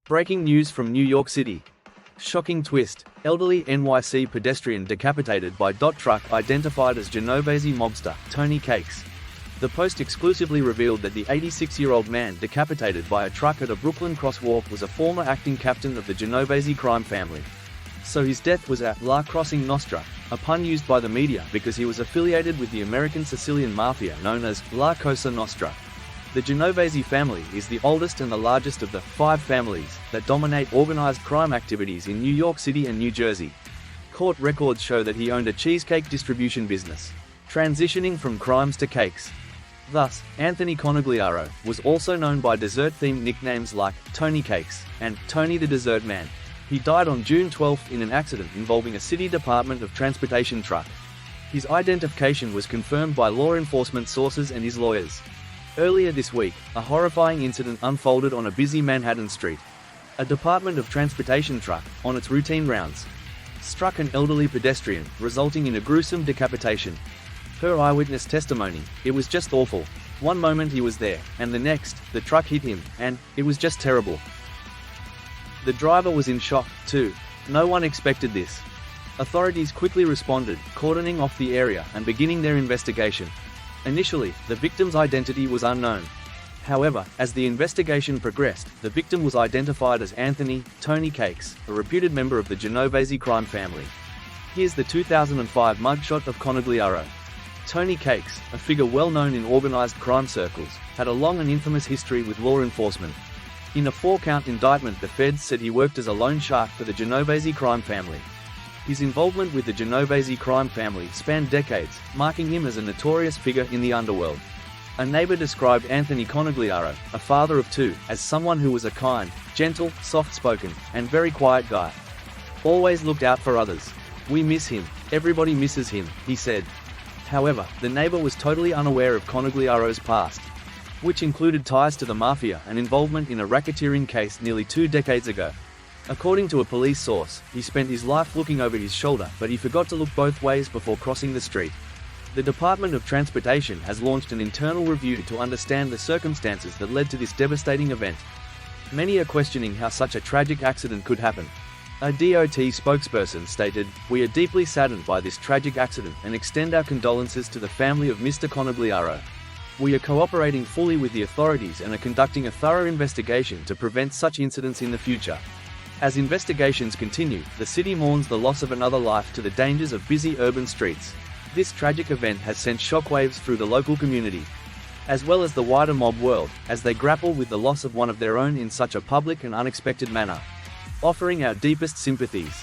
Breaking news from New York City. Shocking twist, elderly NYC pedestrian decapitated by truck identified as Genovese mobster, Tony Cakes. The Post exclusively revealed that the 86-year-old man decapitated by a truck at a Brooklyn crosswalk was a former acting captain of the Genovese crime family. So his death was a La Crossing Nostra, a pun used by the media because he was affiliated with the American Sicilian mafia known as La Cosa Nostra. The Genovese family is the oldest and the largest of the 5 families that dominate organized crime activities in New York City and New Jersey. Court records show that he owned a cheesecake distribution business, transitioning from crimes to cakes. Thus, Anthony Conigliaro was also known by dessert-themed nicknames like Tony Cakes and Tony the Dessert Man. He died on June 12 in an accident involving a city Department of Transportation truck. His identification was confirmed by law enforcement sources and his lawyers. Earlier this week, a horrifying incident unfolded on a busy Manhattan street. A Department of Transportation truck, on its routine rounds, struck an elderly pedestrian, resulting in a gruesome decapitation. Per eyewitness testimony, it was just awful. One moment he was there, and the next, the truck hit him, and it was just terrible. The driver was in shock, too. No one expected this. Authorities quickly responded, cordoning off the area and beginning their investigation. Initially, the victim's identity was unknown. However, as the investigation progressed, the victim was identified as Anthony "Tony" Cakes, a reputed member of the Genovese crime family. Here's the 2005 mugshot of Conigliaro. Tony Cakes, a figure well known in organized crime circles, had a long and infamous history with law enforcement. In a 4-count indictment, the feds said he worked as a loan shark for the Genovese crime family. His involvement with the Genovese crime family spanned decades, marking him as a notorious figure in the underworld. A neighbor described Anthony Conigliaro, a father of 2, as someone who was a kind, gentle, soft-spoken, and very quiet guy. Always looked out for others. "We miss him. Everybody misses him," he said. However, the neighbor was totally unaware of Conigliaro's past, which included ties to the mafia and involvement in a racketeering case nearly 2 decades ago. According to a police source, he spent his life looking over his shoulder, but he forgot to look both ways before crossing the street. The Department of Transportation has launched an internal review to understand the circumstances that led to this devastating event. Many are questioning how such a tragic accident could happen. A DOT spokesperson stated, "We are deeply saddened by this tragic accident and extend our condolences to the family of Mr. Conigliaro. We are cooperating fully with the authorities and are conducting a thorough investigation to prevent such incidents in the future." As investigations continue, the city mourns the loss of another life to the dangers of busy urban streets. This tragic event has sent shockwaves through the local community, as well as the wider mob world, as they grapple with the loss of one of their own in such a public and unexpected manner. Offering our deepest sympathies.